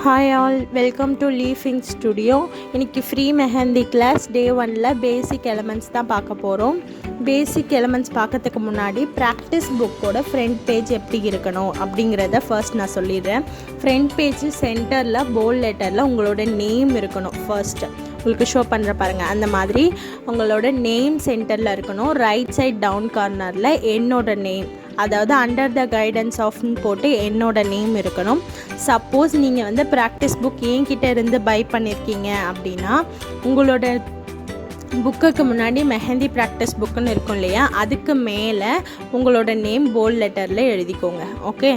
Hi all, welcome to leafing studio. இன்றைக்கி free mehndi class day 1ல் basic elements தான் பார்க்க போகிறோம். பேசிக் எலமெண்ட்ஸ் பார்க்கறதுக்கு முன்னாடி ப்ராக்டிஸ் புக்கோட ஃப்ரண்ட் பேஜ் எப்படி இருக்கணும் அப்படிங்கிறத ஃபர்ஸ்ட் நான் சொல்லிடுறேன். ஃப்ரண்ட் பேஜ் சென்டரில் போல்ட் லெட்டரில் உங்களோட நேம் இருக்கணும். ஃபர்ஸ்ட்டு உங்களுக்கு ஷோ பண்ணுற பாருங்கள், அந்த மாதிரி உங்களோட நேம் சென்டரில் இருக்கணும். ரைட் சைட் டவுன் கார்னரில் என்னோட நேம், அதாவது அண்டர் த கைடன்ஸ் ஆஃப்னு போட்டு என்னோட நேம் இருக்கணும். சப்போஸ் நீங்கள் ப்ராக்டிஸ் புக் என்கிட்ட இருந்து பை பண்ணியிருக்கீங்க அப்படின்னா உங்களோட புக்குக்கு முன்னாடி மெஹந்தி ப்ராக்டிஸ் புக்குன்னு இருக்கும் இல்லையா, அதுக்கு மேலே உங்களோட நேம் போல்ட் லெட்டரில் எழுதிக்கோங்க. ஓகே,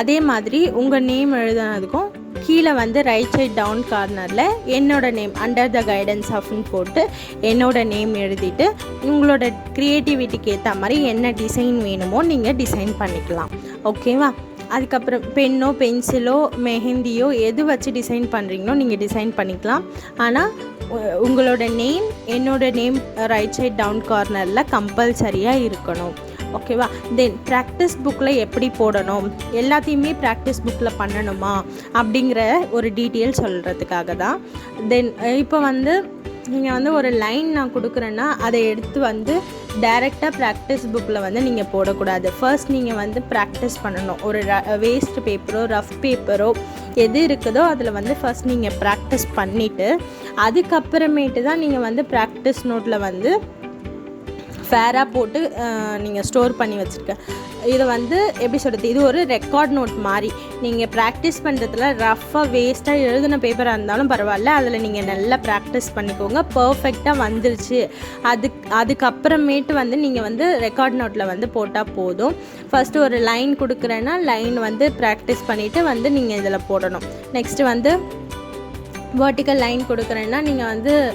அதே மாதிரி உங்கள் நேம் எழுதுனதுக்கும் கீழே ரைட் சைட் டவுன் கார்னரில் என்னோட நேம் அண்டர் த கைடன்ஸ் ஆஃப்னு போட்டு என்னோட நேம் எழுதிட்டு உங்களோட க்ரியேட்டிவிட்டிக்கு ஏற்ற மாதிரி என்ன டிசைன் வேணுமோ நீங்கள் டிசைன் பண்ணிக்கலாம். ஓகேவா? அதுக்கப்புறம் பென்னோ பென்சிலோ மெஹந்தியோ எது வச்சு டிசைன் பண்ணுறீங்களோ நீங்கள் டிசைன் பண்ணிக்கலாம். ஆனால் உங்களோட நேம் என்னோட நேம் ரைட் சைட் டவுன் கார்னரில் கம்பல்சரியாக இருக்கணும். ஓகேவா? தென் ப்ராக்டிஸ் புக்கில் எப்படி போடணும், எல்லாத்தையுமே ப்ராக்டிஸ் புக்கில் பண்ணணுமா அப்படிங்கிற ஒரு டீட்டெயில் சொல்கிறதுக்காக தான். தென் இப்போ நீங்கள் ஒரு லைன் நான் கொடுக்குறேன்னா அதை எடுத்து டைரெக்டாக ப்ராக்டிஸ் புக்கில் நீங்கள் போடக்கூடாது. ஃபர்ஸ்ட் நீங்கள் ப்ராக்டிஸ் பண்ணணும். ஒரு வேஸ்ட் பேப்பரோ ரஃப் பேப்பரோ எது இருக்குதோ அதில் ஃபர்ஸ்ட் நீங்கள் ப்ராக்டிஸ் பண்ணிவிட்டு அதுக்கப்புறமேட்டு தான் நீங்கள் ப்ராக்டிஸ் நோட்டில் ஃபேராக போட்டு நீங்கள் ஸ்டோர் பண்ணி வச்சுருக்கேன். இதை எப்படி சொல்கிறது, இது ஒரு ரெக்கார்ட் நோட் மாதிரி. நீங்கள் ப்ராக்டிஸ் பண்ணுறதுல ரஃப்பாக வேஸ்ட்டாக எழுதின பேப்பராக இருந்தாலும் பரவாயில்ல, அதில் நீங்கள் நல்லா ப்ராக்டிஸ் பண்ணிக்கோங்க. பர்ஃபெக்டாக வந்துருச்சு. அதுக்கப்புறமேட்டு நீங்கள் ரெக்கார்ட் நோட்டில் போட்டால் போதும். ஃபஸ்ட்டு ஒரு லைன் கொடுக்குறேன்னா லைன் ப்ராக்டிஸ் பண்ணிவிட்டு நீங்கள் இதில் போடணும். நெக்ஸ்ட்டு வெர்டிக்கல் லைன் கொடுக்குறேன்னா நீங்கள்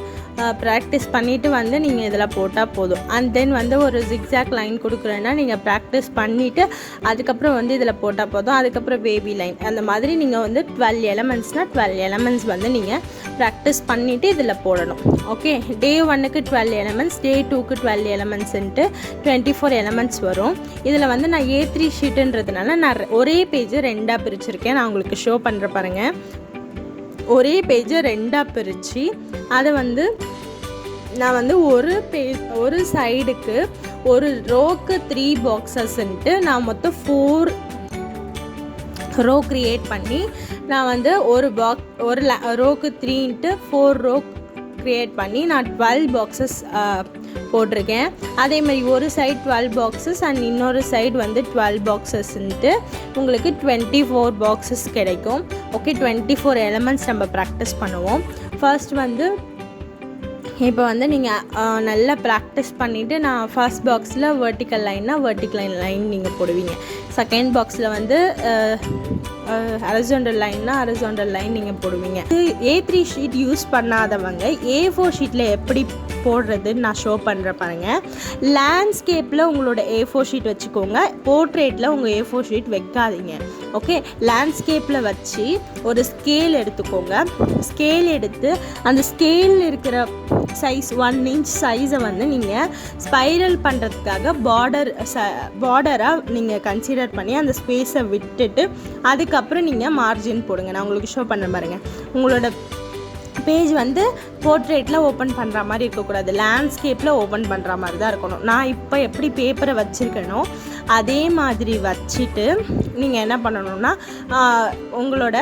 ப்ராக்டிஸ் பண்ணிவிட்டு நீங்கள் இதில் போட்டால் போதும். அண்ட் தென் ஒரு ஜிக்ஸாக் லைன் கொடுக்குறேன்னா நீங்கள் ப்ராக்டிஸ் பண்ணிவிட்டு அதுக்கப்புறம் இதில் போட்டால் போதும். அதுக்கப்புறம் பேபி லைன், அந்த மாதிரி நீங்கள் 12 எலமெண்ட்ஸ்னால் 12 எலமெண்ட்ஸ் நீங்கள் ப்ராக்டிஸ் பண்ணிவிட்டு இதில் போடணும். ஓகே, டே 1க்கு 12 எலமெண்ட்ஸ், டே 2க்கு 12 எலமெண்ட்ஸ்ன்ட்டு 24 எலமெண்ட்ஸ் வரும். இதில் நான் A3 ஷீட்டுன்றதுனால நான் ஒரே பேஜ் 2ஆக பிரிச்சுருக்கேன். நான் உங்களுக்கு ஷோ பண்ணுற பாருங்கள். ஒரே பேஜை 2ஆக பிரித்து அதை நான் ஒரு சைடுக்கு ஒரு ரோக்கு 3 பாக்ஸஸ்ன்ட்டு நான் மொத்தம் 4 ரோ க்ரியேட் பண்ணி நான் ஒரு ரோக்கு 3 × 4 ரோ க்ரியேட் பண்ணி நான் 12 பாக்ஸஸ் போட்டிருக்கேன். அதேமாதிரி ஒரு சைடு 12 பாக்ஸஸ் அண்ட் இன்னொரு சைடு 12 பாக்ஸஸ்ன்ட்டு உங்களுக்கு 24 பாக்ஸஸ் கிடைக்கும். ஓகே, 24 எலமெண்ட்ஸ் நம்ம ப்ராக்டிஸ் பண்ணுவோம். ஃபர்ஸ்ட் இப்போ நீங்கள் நல்லா ப்ராக்டிஸ் பண்ணிவிட்டு நான் ஃபர்ஸ்ட் பாக்ஸில் வெர்டிக்கல் லைன் நீங்கள் போடுவீங்க. செகண்ட் பாக்ஸில் ஹரிசாண்டல் லைன் நீங்கள் போடுவீங்க. A3 ஷீட் யூஸ் பண்ணாதவங்க A4 ஷீட்டில் எப்படி போடுறதுன்னு நான் ஷோ பண்ணுற பாருங்கள். லேண்ட்ஸ்கேப்பில் உங்களோட A4 ஷீட் வச்சுக்கோங்க. போர்ட்ரேட்டில் உங்கள் A4 ஷீட் வைக்காதீங்க. ஓகே, லேண்ட்ஸ்கேப்பில் வச்சு ஒரு ஸ்கேல் எடுத்துக்கோங்க. ஸ்கேல் எடுத்து அந்த ஸ்கேல் இருக்கிற சைஸ் 1 இன்ச் சைஸை நீங்கள் ஸ்பைரல் பண்ணுறதுக்காக பார்டராக நீங்கள் கன்சிடர் பண்ணி அந்த ஸ்பேஸை விட்டுட்டு அதுக்கப்புறம் நீங்கள் மார்ஜின் போடுங்க. நான் உங்களுக்கு ஷோ பண்ண பாருங்கள். உங்களோட பேஜ் போர்ட்ரேட்டில் ஓப்பன் பண்ணுற மாதிரி இருக்கக்கூடாது, லேண்ட்ஸ்கேப்பில் ஓப்பன் பண்ணுற மாதிரி தான் இருக்கணும். நான் இப்போ எப்படி பேப்பரை வச்சுருக்கேனோ அதே மாதிரி வச்சுட்டு நீங்கள் என்ன பண்ணணுன்னா உங்களோட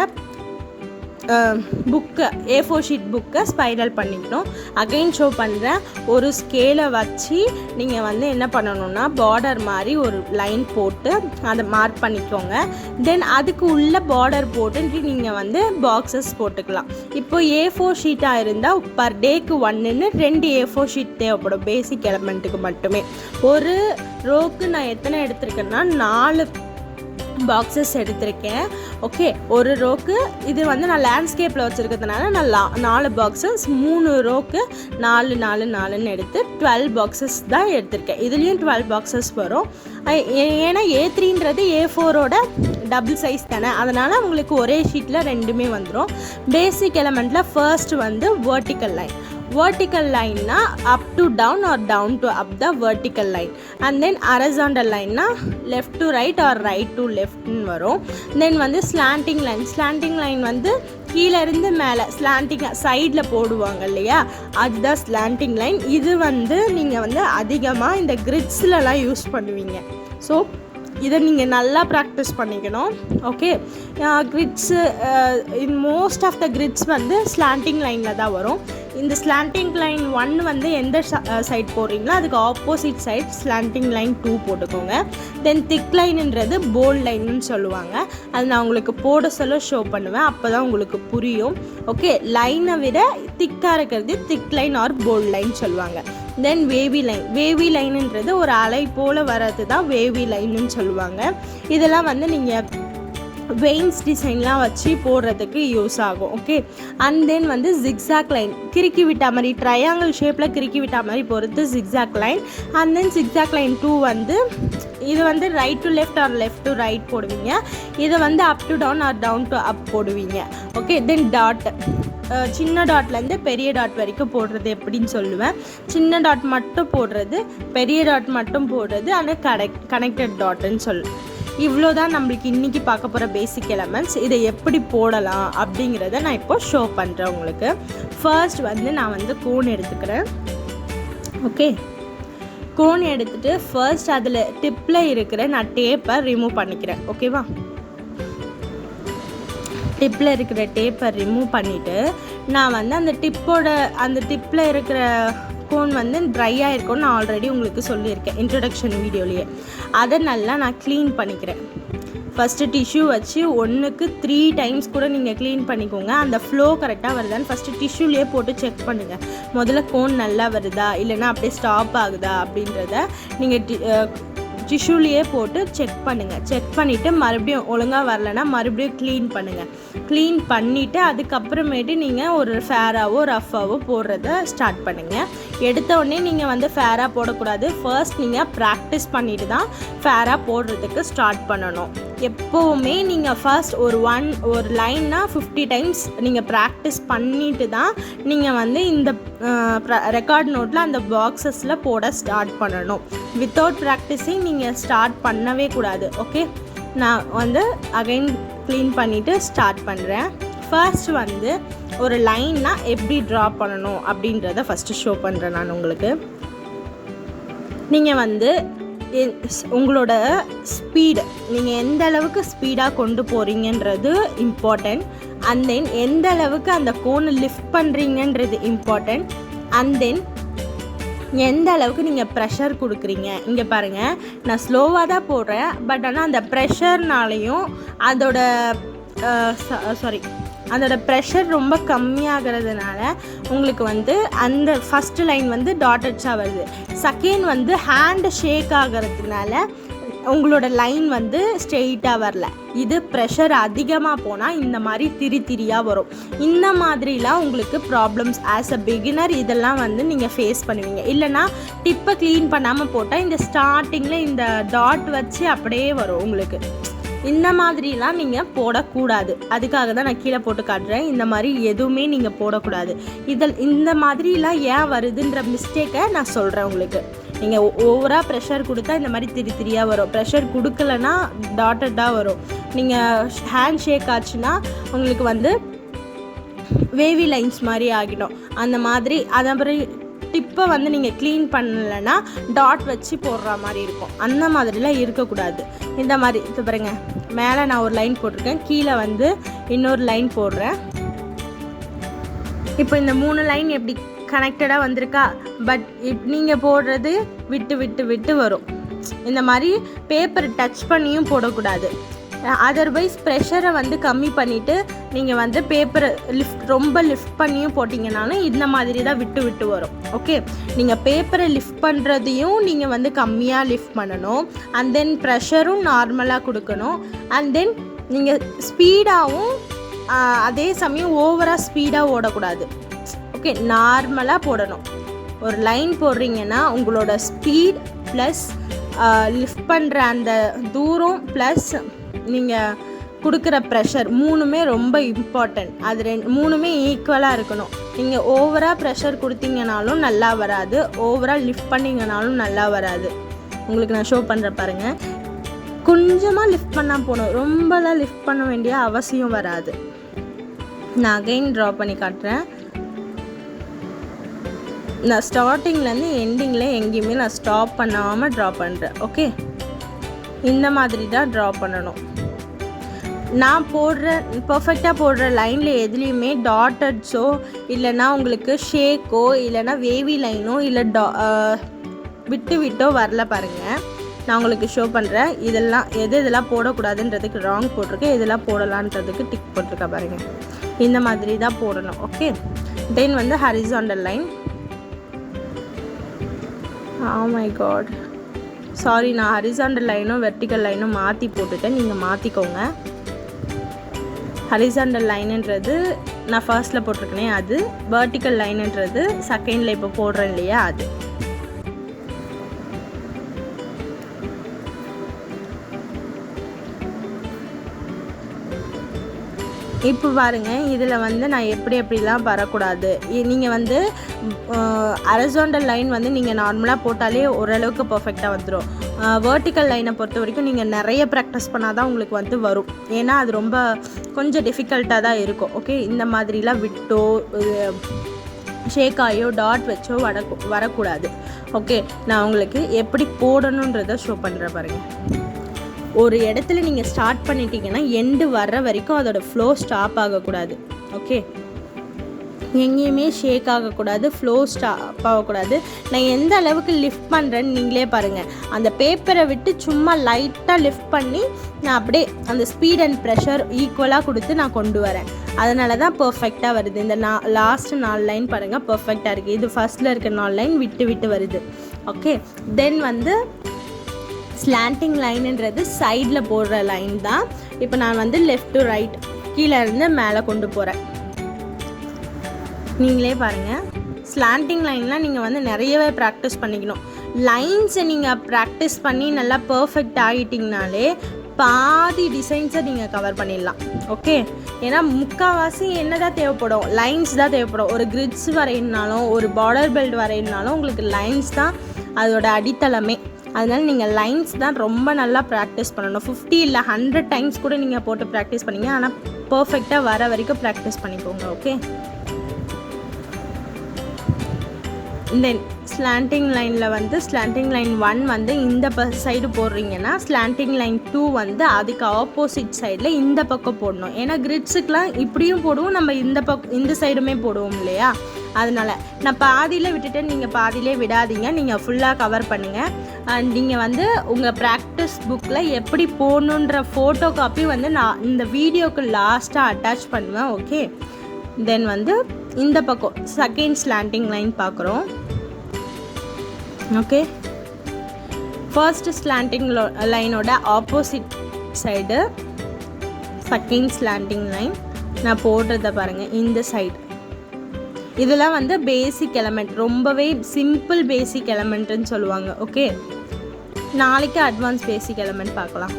புக்கை A4 ஷீட் புக்கை ஸ்பைரல் பண்ணிக்கணும். அகைன் ஷோ பண்ணுறேன். ஒரு ஸ்கேலை வச்சு நீங்கள் என்ன பண்ணணுன்னா பார்டர் மாதிரி ஒரு லைன் போட்டு அதை மார்க் பண்ணிக்கோங்க. தென் அதுக்கு உள்ள பார்டர் போட்டு நீங்கள் பாக்ஸஸ் போட்டுக்கலாம். இப்போ A4 ஷீட்டாக இருந்தால் பர் டேக்கு 1ன்னு 2 A4 ஷீட் தேவைப்படும் பேசிக் எலமெண்ட்டுக்கு மட்டுமே. ஒரு ரோக்கு நான் எத்தனை எடுத்திருக்கேன்னா 4 பாக்ஸஸ் எடுத்திருக்கேன். ஓகே, ஒரு ரோக்கு இது நான் லேண்ட்ஸ்கேப்பில் வச்சுருக்கிறதுனால நான் 4 பாக்ஸஸ், 3 ரோக்கு 4 எடுத்து 12 பாக்ஸஸ் தான் எடுத்திருக்கேன். இதுலேயும் 12 பாக்ஸஸ் வரும். ஏன்னா A3ன்றது A4ஓட டபுள் சைஸ் தானே, அதனால் உங்களுக்கு ஒரே ஷீட்டில் 2மே வந்துடும். பேசிக் எலமெண்ட்டில் ஃபர்ஸ்ட் வெர்டிக்கல் லைன். வெர்டிக்கல் லைன்னா up to down or down to up the vertical line. And then horizontal லைன்னா left to right or right to லெஃப்ட்னு வரும். தென் வந்து ஸ்லாண்டிங் லைன் வந்து கீழே இருந்து மேலே ஸ்லாண்டிங் சைடில் போடுவாங்க இல்லையா, அதுதான் ஸ்லாண்டிங் லைன். இது வந்து நீங்கள் வந்து அதிகமாக இந்த கிரிட்ஸ்லலாம் யூஸ் பண்ணுவீங்க. ஸோ இதை நீங்கள் நல்லா ப்ராக்டிஸ் பண்ணிக்கணும். Okay, grids in most of the grids வந்து ஸ்லாண்டிங் லைனில் தான் வரும். இந்த ஸ்லாண்டிங் லைன் 1 வந்து எந்த சைட் போடுறீங்களோ அதுக்கு ஆப்போசிட் சைட் ஸ்லாண்டிங் லைன் 2 போட்டுக்கோங்க. தென் திக் லைனுன்றது போல்ட் லைன்னு சொல்லுவாங்க. அது நான் உங்களுக்கு போட சொல்ல ஷோ பண்ணுவேன், அப்போ தான் உங்களுக்கு புரியும். ஓகே, லைனை விட திக்காக இருக்கிறது thick line or bold line சொல்லுவாங்க. தென் வேவி லைனுன்றது ஒரு அலை போல் வர்றது தான் வேவி லைன்னு சொல்லுவாங்க. இதெல்லாம் வந்து நீங்கள் வெயின்ஸ் டிசைன்லாம் வச்சு போடுறதுக்கு யூஸ் ஆகும். ஓகே, அண்ட் தென் வந்து ஜிக்ஸாக் லைன், கிறுக்கி விட்ட மாதிரி ட்ரையாங்கிள் ஷேப்பில் கிறுக்கி விட்ட மாதிரி போகிறது zigzag line. And then zigzag line 2 வந்து இது வந்து right to left or left to right போடுவீங்க. இதை வந்து up to down or down to up போடுவீங்க. ஓகே, தென் டாட், சின்ன டாட்லேருந்து பெரிய டாட் வரைக்கும் போடுறது எப்படின்னு சொல்லுவேன். சின்ன டாட் மட்டும் போடுறது, பெரிய டாட் மட்டும் போடுறது, ஆனால் கனெக்டட் டாட்டுன்னு சொல்லுவேன். இவ்வளோ தான் நம்மளுக்கு இன்றைக்கி பார்க்க போகிற பேசிக் எலமெண்ட்ஸ். இதை எப்படி போடலாம் அப்படிங்கிறத நான் இப்போ ஷோ பண்ணுறேன் உங்களுக்கு. ஃபர்ஸ்ட் வந்து நான் வந்து கோன் எடுத்துக்கிறேன். ஓகே, கோன் எடுத்துகிட்டு ஃபர்ஸ்ட் அதில் டிப்பில் இருக்கிற நான் டேப்பை ரிமூவ் பண்ணிக்கிறேன். ஓகேவா, டிப்பில் இருக்கிற டேப்பை ரிமூவ் பண்ணிவிட்டு நான் வந்து அந்த டிப்பில் இருக்கிற கோன் வந்து ட்ரையாக இருக்கும்னு நான் ஆல்ரெடி உங்களுக்கு சொல்லியிருக்கேன் இன்ட்ரடக்ஷன் வீடியோலேயே. அதை நல்லா நான் க்ளீன் பண்ணிக்கிறேன். ஃபஸ்ட்டு டிஷ்யூ வச்சு 1க்கு 3 டைம்ஸ் கூட நீங்கள் க்ளீன் பண்ணிக்கோங்க. அந்த ஃப்ளோ கரெக்டாக வருதான்னு ஃபஸ்ட்டு டிஷ்யூலேயே போட்டு செக் பண்ணுங்கள். முதல்ல கோன் நல்லா வருதா இல்லைன்னா அப்படியே ஸ்டாப் ஆகுதா அப்படின்றத நீங்கள் டிஷ்யூலேயே போட்டு செக் பண்ணுங்கள். செக் பண்ணிவிட்டு மறுபடியும் ஒழுங்காக வரலைன்னா மறுபடியும் க்ளீன் பண்ணுங்கள். க்ளீன் பண்ணிவிட்டு அதுக்கப்புறமேட்டு நீங்கள் ஒரு ஃபேராகவோ ரஃப்பாகவோ போடுறத ஸ்டார்ட் பண்ணுங்கள். எடுத்த உடனே நீங்கள் வந்து ஃபேராக போடக்கூடாது. ஃபர்ஸ்ட் நீங்கள் ப்ராக்டிஸ் பண்ணிவிட்டு தான் ஃபேராக போடுறதுக்கு ஸ்டார்ட் பண்ணணும். எப்போவுமே நீங்கள் ஃபர்ஸ்ட் ஒரு லைன்னா 50 டைம்ஸ் நீங்கள் ப்ராக்டிஸ் பண்ணிவிட்டு தான் நீங்கள் வந்து இந்த ரெக்கார்ட் நோட்டில் அந்த பாக்ஸஸில் போட ஸ்டார்ட் பண்ணணும். வித்தவுட் ப்ராக்டிஸிங் நீங்கள் ஸ்டார்ட் பண்ணவே கூடாது. ஓகே, நான் வந்து அகைன் க்ளீன் பண்ணிவிட்டு ஸ்டார்ட் பண்ணுறேன். ஃபர்ஸ்ட் வந்து ஒரு லைன்னா எப்படி ட்ரா பண்ணணும் அப்படின்றத ஃபஸ்ட்டு ஷோ பண்ணுறேன் நான் உங்களுக்கு. நீங்கள் வந்து உங்களோட ஸ்பீடு, நீங்கள் எந்த அளவுக்கு ஸ்பீடாக கொண்டு போகிறீங்கன்றது இம்பார்ட்டண்ட். அண்ட் தென் எந்த அளவுக்கு அந்த கோனை லிஃப்ட் பண்ணுறீங்கன்றது இம்பார்ட்டண்ட். அண்ட் தென் எந்த அளவுக்கு நீங்கள் ப்ரெஷர் கொடுக்குறீங்க. இங்கே பாருங்கள், நான் ஸ்லோவாக தான் போடுறேன், பட் ஆனால் அந்த ப்ரெஷர்னாலையும் அதோட ப்ரெஷர் ரொம்ப கம்மியாகிறதுனால உங்களுக்கு வந்து அந்த ஃபஸ்ட்டு லைன் வந்து டாட்டட்ஸாக வருது. செகண்ட் வந்து ஹேண்டு ஷேக் ஆகிறதுனால உங்களோட லைன் வந்து ஸ்ட்ரெயிட்டாக வரல. இது ப்ரெஷர் அதிகமாக போனால் இந்த மாதிரி திரியாக வரும். இந்த மாதிரிலாம் உங்களுக்கு ப்ராப்ளம்ஸ் ஆஸ் அ பிகினர் இதெல்லாம் வந்து நீங்கள் ஃபேஸ் பண்ணுவீங்க. இல்லைனா டிப்பை க்ளீன் பண்ணாமல் போட்டால் இந்த ஸ்டார்டிங்கில் இந்த டாட் வச்சு அப்படியே வரும் உங்களுக்கு. இந்த மாதிரிலாம் நீங்கள் போடக்கூடாது. அதுக்காக தான் நான் கீழே போட்டு காட்டுறேன். இந்த மாதிரி எதுவுமே நீங்கள் போடக்கூடாது. இந்த மாதிரிலாம் ஏன் வருதுன்ற மிஸ்டேக்கை நான் சொல்கிறேன் உங்களுக்கு. நீங்கள் ஓவராக ப்ரெஷர் கொடுத்தா இந்த மாதிரி திரியாக வரும். ப்ரெஷர் கொடுக்கலன்னா டாட்டடாக வரும். நீங்கள் ஹேண்ட் ஷேக் ஆச்சுன்னா உங்களுக்கு வந்து வேவி லைன்ஸ் மாதிரி ஆகிடும். அந்த மாதிரி அப்புறம் டிப்பை வந்து நீங்கள் க்ளீன் பண்ணலைன்னா டாட் வச்சு போடுற மாதிரி இருக்கும். அந்த மாதிரிலாம் இருக்கக்கூடாது. இந்த மாதிரி இது பாருங்க, மேலே நான் ஒரு லைன் போட்டிருக்கேன், கீழே வந்து இன்னொரு லைன் போடுறேன். இப்போ இந்த 3 லைன் எப்படி கனெக்டடாக வந்திருக்கா? பட் நீங்கள் போடுறது விட்டு விட்டு விட்டு வரும். இந்த மாதிரி பேப்பர் டச் பண்ணியும் போடக்கூடாது. அதர்வைஸ் ப்ரெஷரை வந்து கம்மி பண்ணிவிட்டு நீங்கள் வந்து பேப்பரை ரொம்ப லிஃப்ட் பண்ணியும் போட்டிங்கனாலும் இந்த மாதிரி தான் விட்டு விட்டு வரும். ஓகே, நீங்கள் பேப்பரை லிஃப்ட் பண்ணுறதையும் நீங்கள் வந்து கம்மியாக லிஃப்ட் பண்ணணும். அண்ட் தென் ப்ரெஷரும் நார்மலாக கொடுக்கணும். அண்ட் தென் நீங்கள் ஸ்பீடாகவும் அதே சமயம் ஓவராக ஸ்பீடாக ஓடக்கூடாது. ஓகே, நார்மலாக போடணும். ஒரு லைன் போடுறீங்கன்னா உங்களோட ஸ்பீட் ப்ளஸ் லிஃப்ட் பண்ணுற அந்த தூரம் ப்ளஸ் நீங்கள் கொடுக்குற ப்ரெஷர் மூணுமே ரொம்ப இம்பார்ட்டன்ட். அது மூணுமே ஈக்குவலாக இருக்கணும். நீங்கள் ஓவராக ப்ரெஷர் கொடுத்தீங்கனாலும் நல்லா வராது, ஓவராக லிஃப்ட் பண்ணிங்கனாலும் நல்லா வராது. உங்களுக்கு நான் ஷோ பண்ணுற பாருங்கள். கொஞ்சமாக லிஃப்ட் பண்ணால் போகணும், ரொம்பலாம் லிஃப்ட் பண்ண வேண்டிய அவசியம் வராது. நான் அகைன் ட்ரா பண்ணி காட்டுறேன். நான் ஸ்டார்டிங்லேருந்து எண்டிங்கில் எங்கேயுமே நான் ஸ்டாப் பண்ணாமல் ட்ரா பண்ணுறேன். ஓகே, இந்த மாதிரி தான் ட்ரா பண்ணணும். நான் பர்ஃபெக்டாக போடுற லைனில் எதுலேயுமே டாட்டட்ஸோ இல்லைனா உங்களுக்கு ஷேக்கோ இல்லைனா வேவி லைனோ இல்லை விட்டு விட்டோ வரல பாருங்கள். நான் உங்களுக்கு ஷோ பண்ணுறேன். இதெல்லாம் போடக்கூடாதுன்றதுக்கு ராங் போட்டிருக்கேன், இதெல்லாம் போடலான்றதுக்கு டிக் போட்டிருக்கேன் பாருங்கள். இந்த மாதிரி தான் போடணும். ஓகே, தென் வந்து horizontal line. My god, sorry, நான் ஹரிசாண்டல் லைனும் வெர்டிக்கல் லைனும் மாற்றி போட்டுட்டேன், நீங்கள் மாற்றிக்கோங்க. ஹரிசாண்டல் லைனுன்றது நான் ஃபர்ஸ்ட்டில் போட்டிருக்கேனே அது, வெர்டிக்கல் லைனுன்றது செகண்டில் இப்போ போடுறேன் இல்லையா அது. இப்போ பாருங்கள், இதில் வந்து நான் எப்படிலாம் வரக்கூடாது. நீங்கள் வந்து ஹரிசாண்டல் லைன் வந்து நீங்கள் நார்மலாக போட்டாலே ஓரளவுக்கு பர்ஃபெக்டாக வந்துடும். வெர்டிக்கல் லைனை பொறுத்த வரைக்கும் நீங்கள் நிறைய ப்ராக்டிஸ் பண்ணால் தான் உங்களுக்கு வந்து வரும். ஏன்னா அது ரொம்ப கொஞ்சம் டிஃபிகல்ட்டாக தான் இருக்கும். ஓகே, இந்த மாதிரிலாம் விட்டோ ஷேக்காயோ டாட் வச்சோ வரக்கூடாது. ஓகே, நான் உங்களுக்கு எப்படி போடணுன்றதை ஷோ பண்ணுறேன் பாருங்கள். ஒரு இடத்துல நீங்கள் ஸ்டார்ட் பண்ணிட்டீங்கன்னா எண்டு வர்ற வரைக்கும் அதோட ஃப்ளோ ஸ்டாப் ஆகக்கூடாது. ஓகே, எங்கேயுமே ஷேக் ஆகக்கூடாது, ஃப்ளோ ஸ்டாப் ஆகக்கூடாது. நான் எந்த அளவுக்கு லிஃப்ட் பண்ணுறேன்னு நீங்களே பாருங்கள். அந்த பேப்பரை விட்டு சும்மா லைட்டாக லிஃப்ட் பண்ணி நான் அப்படியே அந்த ஸ்பீட் அண்ட் ப்ரெஷர் ஈக்குவலாக கொடுத்து நான் கொண்டு வரேன். அதனால தான் பர்ஃபெக்டாக வருது. இந்த லாஸ்ட் 4 லைன் பாருங்கள் பர்ஃபெக்டாக இருக்குது. இது ஃபஸ்ட்டில் இருக்க 4 லைன் விட்டு விட்டு வருது. ஓகே, தென் வந்து ஸ்லாண்டிங் லைனுன்றது சைடில் போடுற லைன் தான். இப்போ நான் வந்து லெஃப்ட் டு ரைட், கீழே இருந்து மேலே கொண்டு போகிறேன். நீங்களே பாருங்கள், ஸ்லாண்டிங் லைன்லாம் நீங்கள் வந்து நிறையவே ப்ராக்டிஸ் பண்ணிக்கணும். லைன்ஸை நீங்கள் ப்ராக்டிஸ் பண்ணி நல்லா பர்ஃபெக்ட் ஆகிட்டிங்கனாலே பாதி டிசைன்ஸை நீங்கள் கவர் பண்ணிடலாம். ஓகே, ஏன்னா முக்கால்வாசி என்ன தான் தேவைப்படும், லைன்ஸ் தான் தேவைப்படும். ஒரு கிரிட்ஸ் வரையினாலும் ஒரு பார்டர் பெல்ட் வரையினாலும் உங்களுக்கு லைன்ஸ் தான் அதோட அடித்தளமே. அதனால் நீங்கள் லைன்ஸ் தான் ரொம்ப நல்லா ப்ராக்டிஸ் பண்ணணும். 50 இல்லை 100 டைம்ஸ் கூட நீங்கள் போட்டு ப்ராக்டிஸ் பண்ணிங்க, ஆனால் பர்ஃபெக்டாக வர வரைக்கும் ப்ராக்டிஸ் பண்ணிக்கோங்க. ஓகே, தென் ஸ்லாண்டிங் லைனில் வந்து ஸ்லாண்டிங் லைன் 1 வந்து இந்த சைடு போடுறீங்கன்னா ஸ்லாண்டிங் லைன் 2 வந்து அதுக்கு ஆப்போசிட் சைடில் இந்த பக்கம் போடணும். ஏன்னா கிரிட்ஸுக்கெலாம் இப்படியும் போடுவோம், நம்ம இந்த சைடுமே போடுவோம் இல்லையா. அதனால் நான் பாதியில் விட்டுட்டேன், நீங்கள் பாதியிலே விடாதீங்க, நீங்கள் ஃபுல்லாக கவர் பண்ணுங்கள். அண்ட் நீங்கள் வந்து உங்கள் ப்ராக்டிஸ் புக்கில் எப்படி போடணுன்ற ஃபோட்டோ காப்பி வந்து நான் இந்த வீடியோக்கு லாஸ்ட்டாக அட்டாச் பண்ணுவேன். ஓகே, தென் வந்து இந்த பக்கம் செகண்ட் ஸ்லாண்டிங் லைன் பார்க்குறோம். ஓகே, ஃபர்ஸ்ட் ஸ்லாண்டிங் லைனோட opposite side second slanting line நான் போடுறத பாருங்கள். இந்த சைடு இதெல்லாம் வந்து பேசிக் எலமெண்ட், ரொம்பவே சிம்பிள் பேசிக் எலமெண்ட்டுன்னு சொல்லுவாங்க. ஓகே, நாளைக்கு அட்வான்ஸ் பேசிக் எலமெண்ட் பார்க்கலாம்.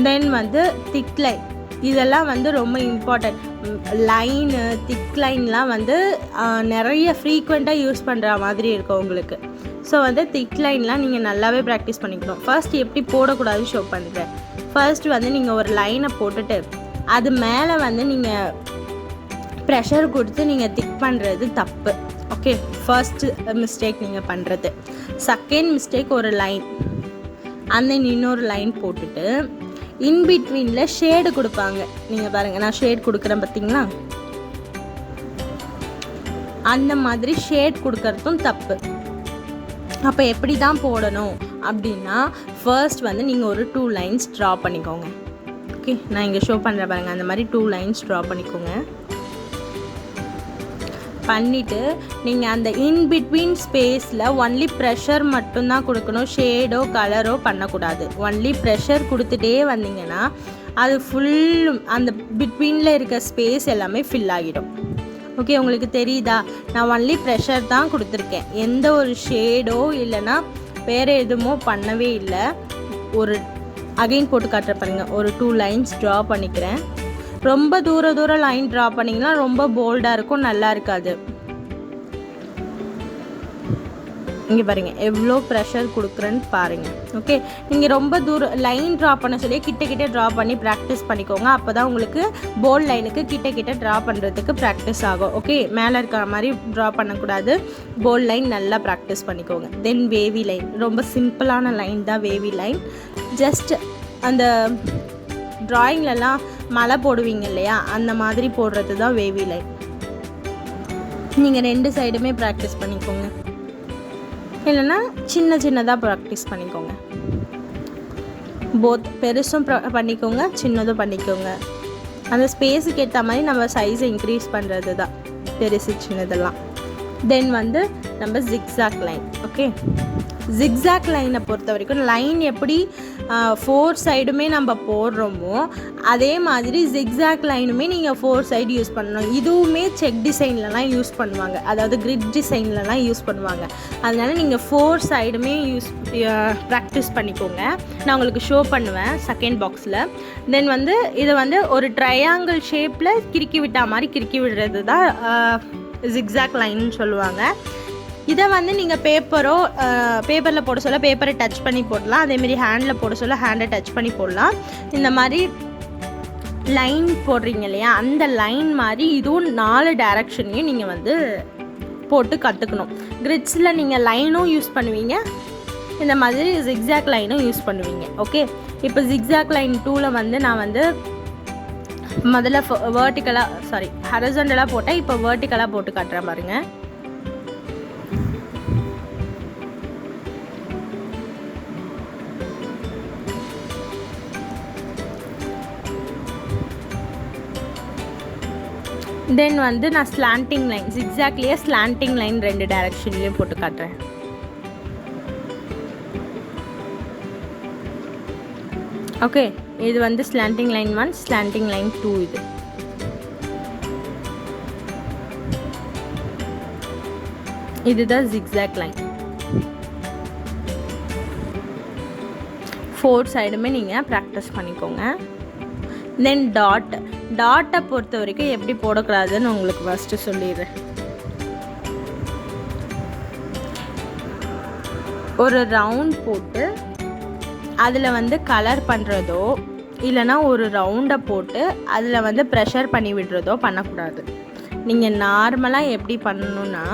தென் வந்து திக் லைன், இதெல்லாம் வந்து ரொம்ப இம்பார்ட்டன்ட். லைனு திக் லைன்லாம் வந்து நிறைய ஃப்ரீக்வெண்ட்டாக யூஸ் பண்ணுற மாதிரி இருக்கும் உங்களுக்கு. ஸோ வந்து திக் லைன்லாம் நீங்கள் நல்லாவே ப்ராக்டிஸ் பண்ணிக்கணும். ஃபர்ஸ்ட் எப்படி போடக்கூடாதுன்னு ஷோ பண்ணுறேன். ஃபர்ஸ்ட் வந்து நீங்கள் ஒரு லைனை போட்டுட்டு அது மேலே வந்து நீங்கள் ப்ரெஷர் கொடுத்து நீங்கள் திக் பண்ணுறது தப்பு. ஓகே, ஃபர்ஸ்ட் மிஸ்டேக் நீங்கள் பண்ணுறது. செகண்ட் மிஸ்டேக், ஒரு லைன் அந்த இன்னொரு லைன் போட்டுட்டு இன்பிட்வீனில் ஷேடு கொடுப்பாங்க. நீங்கள் பாருங்கள், நான் ஷேட் கொடுக்குறேன் பார்த்தீங்களா, அந்த மாதிரி ஷேட் கொடுக்கறதும் தப்பு. அப்போ எப்படி தான் போடணும் அப்படின்னா ஃபர்ஸ்ட் வந்து நீங்கள் ஒரு 2 லைன்ஸ் ட்ரா பண்ணிக்கோங்க. ஓகே, நான் இங்கே ஷோ பண்ணுற பாருங்கள், அந்த மாதிரி 2 லைன்ஸ் ட்ரா பண்ணிக்கோங்க. பண்ணிவிட்டு நீங்கள் அந்த இன்பிட்வீன் ஸ்பேஸில் ஒன்லி ப்ரெஷர் மட்டும்தான் கொடுக்கணும், ஷேடோ கலரோ பண்ணக்கூடாது. ஒன்லி ப்ரெஷர் கொடுத்துட்டே வந்தீங்கன்னா அது ஃபுல் அந்த பிட்வீனில் இருக்க ஸ்பேஸ் எல்லாமே ஃபில் ஆகிடும். ஓகே, உங்களுக்கு தெரியுதா, நான் ஒன்லி ப்ரெஷர் தான் கொடுத்துருக்கேன், எந்த ஒரு ஷேடோ இல்லைன்னா வேறு எதுவுமோ பண்ணவே இல்லை. ஒரு அகைன் போட்டு காட்டுற பாருங்கள். ஒரு 2 லைன்ஸ் ட்ரா பண்ணிக்கிறேன். ரொம்ப தூரம் லைன் ட்ரா பண்ணிங்கன்னா ரொம்ப போல்டாக இருக்கும், நல்லா இருக்காது. இங்கே பாருங்கள் எவ்வளோ ப்ரெஷர் கொடுக்குறேன்னு பாருங்கள். ஓகே, நீங்கள் ரொம்ப தூரம் லைன் ட்ரா பண்ண சொல்லி கிட்ட ட்ரா பண்ணி ப்ராக்டிஸ் பண்ணிக்கோங்க. அப்போ தான் உங்களுக்கு போல்ட் லைனுக்கு கிட்ட ட்ரா பண்ணுறதுக்கு ப்ராக்டிஸ் ஆகும். ஓகே, மேலே இருக்கிற மாதிரி ட்ரா பண்ணக்கூடாது, போல்ட் லைன் நல்லா ப்ராக்டிஸ் பண்ணிக்கோங்க. தென் வேவி லைன், ரொம்ப சிம்பிளான லைன் தான் வேவி லைன். ஜஸ்ட் அந்த ட்ராயிங்லலாம் மலை போடுவீங்க இல்லையா, அந்த மாதிரி போடுறது தான் வேவி லைன். நீங்கள் 2 சைடுமே ப்ராக்டிஸ் பண்ணிக்கோங்க, இல்லைன்னா சின்னதாக ப்ராக்டிஸ் பண்ணிக்கோங்க. போத் பெருசும் பண்ணிக்கோங்க, சின்னதும் பண்ணிக்கோங்க. அந்த ஸ்பேஸுக்கு ஏற்ற மாதிரி நம்ம சைஸை இன்க்ரீஸ் பண்ணுறது தான் பெருசு சின்னதெல்லாம். தென் வந்து நம்ம ஜிக்ஸாக் லைன். ஓகே, ஜிக்ஸாக் லைனை பொறுத்த வரைக்கும் லைன் எப்படி 4 சைடுமே நம்ம போடுறோமோ அதே மாதிரி ஜிக்ஸாக் லைனுமே நீங்கள் 4 சைடு யூஸ் பண்ணணும். இதுவுமே செக் டிசைன்லலாம் யூஸ் பண்ணுவாங்க, அதாவது கிரிட் டிசைன்லலாம் யூஸ் பண்ணுவாங்க. அதனால நீங்கள் 4 சைடுமே ப்ராக்டிஸ் பண்ணிக்கோங்க. நான் உங்களுக்கு ஷோ பண்ணுவேன் செகண்ட் பாக்ஸில். தென் வந்து இதை வந்து ஒரு ட்ரையாங்கிள் ஷேப்பில் கிறுக்கி விட்டா மாதிரி கிறுக்கி விடுறது தான் ஜிக்ஸாக் லைன்னு சொல்லுவாங்க. இதை வந்து நீங்கள் பேப்பரில் போட சொல்ல பேப்பரை டச் பண்ணி போடலாம், அதேமாரி ஹேண்டில் போட சொல்ல ஹேண்டை டச் பண்ணி போடலாம். இந்த மாதிரி லைன் போடுறீங்க இல்லையா, அந்த லைன் மாதிரி இதுவும் 4 டைரக்ஷன்லையும் நீங்கள் வந்து போட்டு கற்றுக்கணும். கிரிட்ஸில் நீங்கள் லைனும் யூஸ் பண்ணுவீங்க, இந்த மாதிரி ஜிக்ஸாக் லைனும் யூஸ் பண்ணுவீங்க. ஓகே, இப்போ ஜிக்ஸாக் லைன் 2ல் வந்து நான் வந்து முதல்ல ஹரிசாண்டலாக போட்டேன், இப்போ வெர்டிக்கலாக போட்டு காட்டுறேன் பாருங்கள். தென் வந்து நான் ஸ்லாண்டிங் லைன், ஜிக்ஸாக்லேயே ஸ்லாண்டிங் லைன் 2 டைரக்ஷன்லேயும் போட்டு காட்டுறேன். ஓகே, இது வந்து ஸ்லாண்டிங் லைன் 1, ஸ்லாண்டிங் லைன் 2. இதுதான் ஜிக்ஸாக் லைன். 4 சைடுமே நீங்கள் ப்ராக்டிஸ் பண்ணிக்கோங்க. தென் டாட்டை பொறுத்த வரைக்கும் எப்படி போடக்கூடாதுன்னு உங்களுக்கு ஃபஸ்ட்டு சொல்லிடுறேன். ஒரு ரவுண்ட் போட்டு அதில் வந்து கலர் பண்ணுறதோ இல்லைனா ஒரு ரவுண்டை போட்டு அதில் வந்து ப்ரெஷர் பண்ணி விடுறதோ பண்ணக்கூடாது. நீங்கள் நார்மலாக எப்படி பண்ணணுன்னா,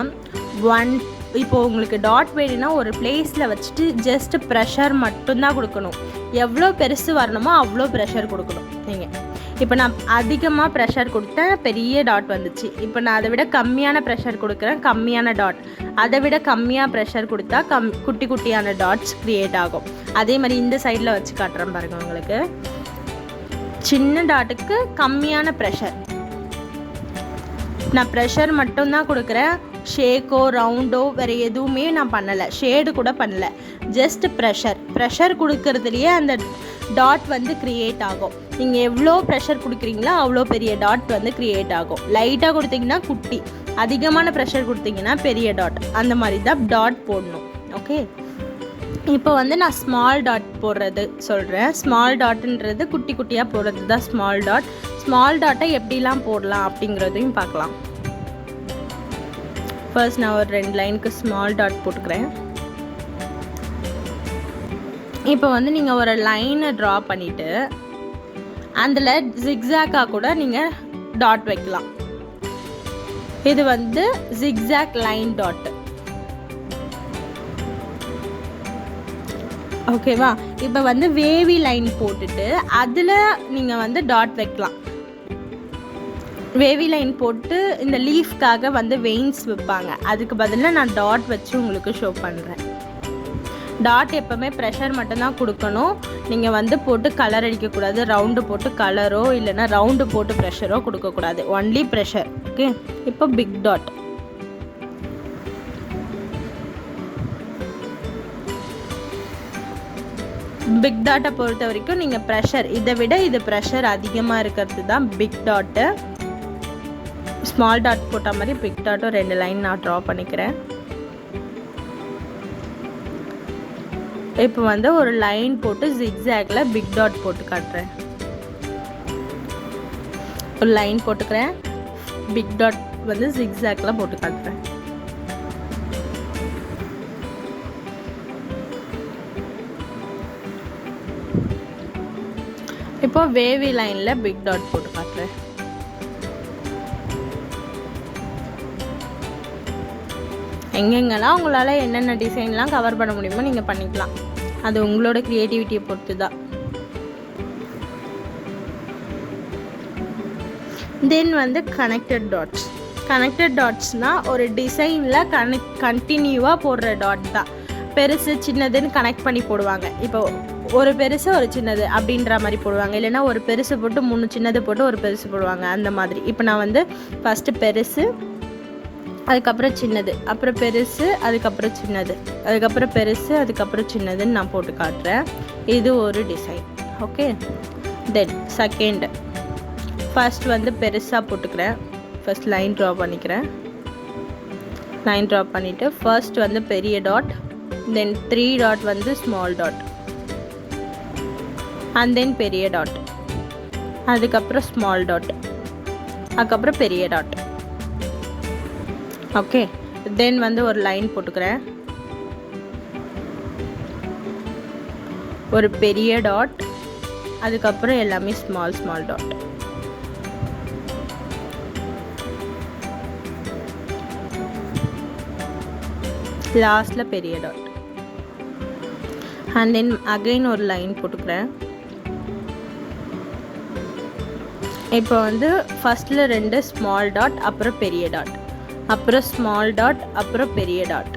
இப்போது உங்களுக்கு டாட் வேணுன்னா ஒரு பிளேஸில் வச்சுட்டு ஜஸ்ட் ப்ரெஷர் மட்டும்தான் கொடுக்கணும். எவ்வளோ பெருசு வரணுமோ அவ்வளோ ப்ரெஷர் கொடுக்கணும். நீங்கள் இப்போ நான் அதிகமாக ப்ரெஷர் கொடுத்தேன், பெரிய டாட் வந்துச்சு. இப்போ நான் அதை விட கம்மியான ப்ரெஷர் கொடுக்குறேன், கம்மியான டாட். அதை விட கம்மியாக ப்ரெஷர் கொடுத்தா குட்டி குட்டியான டாட்ஸ் க்ரியேட் ஆகும். அதே மாதிரி இந்த சைடில் வச்சு காட்டுறேன் பாருங்கள். உங்களுக்கு சின்ன டாட்டுக்கு கம்மியான ப்ரெஷர், நான் ப்ரெஷர் மட்டும்தான் கொடுக்குறேன். ஷேக்கோ ரவுண்டோ வேறு எதுவுமே நான் பண்ணலை, ஷேடு கூட பண்ணலை. ஜஸ்ட் ப்ரெஷர் கொடுக்கறதுலையே அந்த டாட் வந்து க்ரியேட் ஆகும். நீங்கள் எவ்வளோ ப்ரெஷர் கொடுக்குறீங்களோ அவ்வளோ பெரிய டாட் வந்து க்ரியேட் ஆகும். லைட்டாக கொடுத்தீங்கன்னா குட்டி, அதிகமான ப்ரெஷர் கொடுத்தீங்கன்னா பெரிய டாட். அந்த மாதிரி தான் டாட் போடணும். ஓகே, இப்போ வந்து நான் ஸ்மால் டாட் போடுறது சொல்கிறேன். ஸ்மால் டாட்ன்றது குட்டி குட்டியாக போடுறது தான் ஸ்மால் டாட். ஸ்மால் டாட்டை எப்படிலாம் போடலாம் அப்படிங்கிறதையும் பார்க்கலாம். ஃபர்ஸ்ட் நான் ஒரு 2 லைனுக்கு ஸ்மால் டாட் போட்டுக்கிறேன். இப்போ வந்து நீங்கள் ஒரு லைனை ட்ரா பண்ணிவிட்டு அதில் ஜிக்ஸாக்காக கூட நீங்கள் டாட் வைக்கலாம். இது வந்து ஜிக்ஸாக் லைன் டாட். ஓகேவா, இப்போ வந்து வேவி லைன் போட்டுட்டு அதில் நீங்கள் வந்து டாட் வைக்கலாம். வேவி லைன் போட்டு இந்த லீஃப்காக வந்து வெயின்ஸ் வைப்பாங்க, அதுக்கு பதிலாக நான் டாட் வச்சு உங்களுக்கு ஷோ பண்ணுறேன். டாட் எப்போவுமே ப்ரெஷர் மட்டும்தான் கொடுக்கணும். நீங்கள் வந்து போட்டு கலர் அடிக்கக்கூடாது, ரவுண்டு போட்டு கலரோ இல்லைனா ரவுண்டு போட்டு ப்ரெஷரோ கொடுக்கக்கூடாது, ஒன்லி ப்ரெஷர். ஓகே, இப்போ பிக் டாட். பிக் டாட்டை பொறுத்த வரைக்கும் நீங்கள் ப்ரெஷர், இதை விட இது ப்ரெஷர் அதிகமாக இருக்கிறது தான் பிக் டாட்டு. ஸ்மால் டாட் போட்ட மாதிரி பிக் டாட்டும் 2 லைன் நான் ட்ரா பண்ணிக்கிறேன். இப்போ வந்து ஒரு லைன் போட்டு ஜிக்ஸாக்ல பிக் டாட் போட்டு காட்டுறேன். ஒரு லைன் போட்டுக்கிறேன், பிக் டாட் வந்து ஜிக்ஸாக்ல போட்டு காட்டுறேன். இப்போ வேவி லைன்ல பிக் டாட் போட்டு காட்டுறேன். எங்கெங்கெல்லாம் உங்களால் என்னென்ன டிசைன்லாம் கவர் பண்ண முடியுமோ நீங்கள் பண்ணிக்கலாம். அது உங்களோட க்ரியேட்டிவிட்டியை பொறுத்து தான். தென் வந்து கனெக்டட் டாட்ஸ். கனெக்டட் டாட்ஸ்னால் ஒரு டிசைனில் கண்டினியூவாக போடுற டாட் தான். பெருசு சின்னதுன்னு கனெக்ட் பண்ணி போடுவாங்க. இப்போ ஒரு பெருசு ஒரு சின்னது அப்படின்ற மாதிரி போடுவாங்க. இல்லைன்னா ஒரு பெருசு போட்டு 3 சின்னது போட்டு ஒரு பெருசு போடுவாங்க. அந்த மாதிரி. இப்போ நான் வந்து ஃபஸ்ட்டு பெருசு, அதுக்கப்புறம் சின்னது, அப்புறம் பெருசு, அதுக்கப்புறம் சின்னது, அதுக்கப்புறம் பெருசு, அதுக்கப்புறம் சின்னதுன்னு நான் போட்டு காட்டுறேன். இது ஒரு design. Okay. Then second, first வந்து பெருசாக போட்டுக்கிறேன். ஃபர்ஸ்ட் லைன் ட்ரா பண்ணிக்கிறேன். லைன் ட்ரா பண்ணிவிட்டு ஃபர்ஸ்ட் வந்து பெரிய டாட், தென் 3 டாட் வந்து ஸ்மால் டாட், அண்ட் தென் பெரிய டாட், அதுக்கப்புறம் ஸ்மால் டாட், அதுக்கப்புறம் பெரிய டாட். ஓகே. தென் வந்து ஒரு லைன் போட்டுக்கிறேன், ஒரு பெரிய டாட், அதுக்கப்புறம் எல்லாமே ஸ்மால் ஸ்மால் டாட். லாஸ்ட்டில் பெரிய டாட். அண்ட் தென் அகைன் ஒரு லைன் போட்டுக்கிறேன். இப்போ வந்து ஃபஸ்ட்டில் 2 ஸ்மால் டாட், அப்புறம் பெரிய டாட், அப்புறம் ஸ்மால் டாட், அப்புறம் பெரிய டாட்.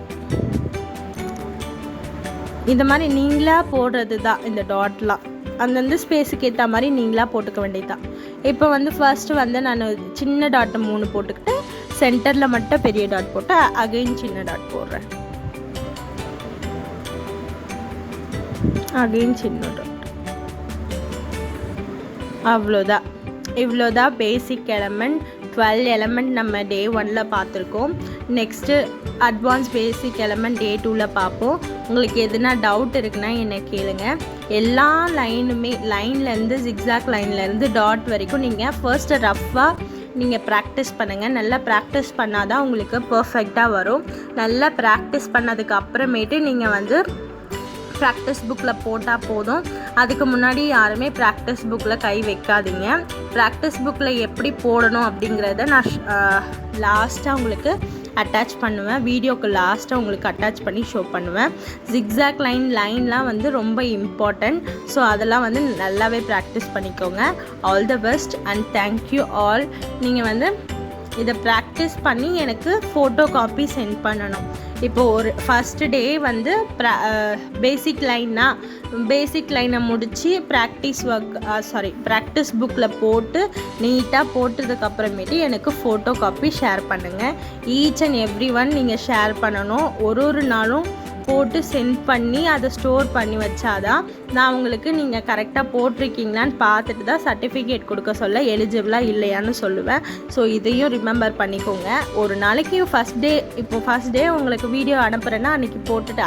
இந்த மாதிரி நீங்களாக போடுறது தான் இந்த டாட்லாம். அந்தந்த ஸ்பேஸுக்கு ஏற்ற மாதிரி நீங்களாக போட்டுக்க வேண்டியதுதான். இப்போ வந்து ஃபர்ஸ்ட்டு வந்து நான் சின்ன டாட்டை 3 போட்டுக்கிட்டு சென்டரில் மட்டும் பெரிய டாட் போட்டு அகைன் சின்ன டாட் போடுறேன். அகைன் சின்ன டாட். அவ்வளோதான். இவ்வளோதான் பேசிக் எலமெண்ட். 12 எலமெண்ட் நம்ம டே 1ல் பார்த்துருக்கோம். நெக்ஸ்ட்டு அட்வான்ஸ் பேசிக் எலமெண்ட் டே 2ல் பார்ப்போம். உங்களுக்கு எதுனா டவுட் இருக்குன்னா என்னை கேளுங்க. எல்லா லைனுமே லைன்லேருந்து ஜிக்ஸாக் லைன்லேருந்து டாட் வரைக்கும் நீங்கள் ஃபர்ஸ்ட்டு ரஃப்பாக நீங்கள் ப்ராக்டிஸ் பண்ணுங்கள். நல்லா ப்ராக்டிஸ் பண்ணால் தான் உங்களுக்கு பர்ஃபெக்டாக வரும். நல்லா ப்ராக்டிஸ் பண்ணதுக்கு அப்புறமேட்டு நீங்கள் வந்து ப்ராக்டிஸ் புக்கில் போட்டால் போதும். அதுக்கு முன்னாடி யாருமே ப்ராக்டிஸ் புக்கில் கை வைக்காதீங்க. ப்ராக்டிஸ் புக்கில் எப்படி போடணும் அப்படிங்கிறத நான் லாஸ்ட்டாக உங்களுக்கு அட்டாச் பண்ணுவேன். வீடியோக்கு லாஸ்ட்டாக உங்களுக்கு அட்டாச் பண்ணி ஷோ பண்ணுவேன். ஜிக்ஸாக் லைன்லாம் வந்து ரொம்ப இம்பார்ட்டண்ட். ஸோ அதெல்லாம் வந்து நல்லாவே ப்ராக்டிஸ் பண்ணிக்கோங்க. All the best and thank you all. நீங்கள் வந்து இதை ப்ராக்டிஸ் பண்ணி எனக்கு ஃபோட்டோ காப்பி சென்ட் பண்ணணும். இப்போது ஒரு ஃபஸ்ட்டு டே வந்து பேசிக் லைனை முடித்து ப்ராக்டிஸ் புக்கில் போட்டு நீட்டாக போட்டதுக்கப்புறமேட்டு எனக்கு ஃபோட்டோ காப்பி ஷேர் பண்ணுங்கள். ஈச் அண்ட் எவ்ரி ஒன் நீங்கள் ஷேர் பண்ணணும். ஒரு நாளும் போட்டு சென்ட் பண்ணி அதை ஸ்டோர் பண்ணி வச்சாதான் நான் உங்களுக்கு நீங்கள் கரெக்டாக போட்டிருக்கீங்களான்னு பார்த்துட்டு தான் சர்டிஃபிகேட் கொடுக்க சொல்ல எலிஜிபிளாக இல்லையான்னு சொல்லுவேன். ஸோ இதையும் ரிமெம்பர் பண்ணிக்கோங்க. ஒரு நாளைக்கு ஃபஸ்ட் டே உங்களுக்கு வீடியோ அனுப்புகிறேன்னா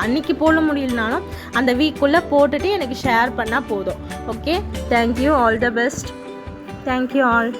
அன்றைக்கி போட முடியலனாலும் அந்த வீக்குள்ளே போட்டுட்டு எனக்கு ஷேர் பண்ணால் போதும். Okay. Thank you. All the best. Thank you all.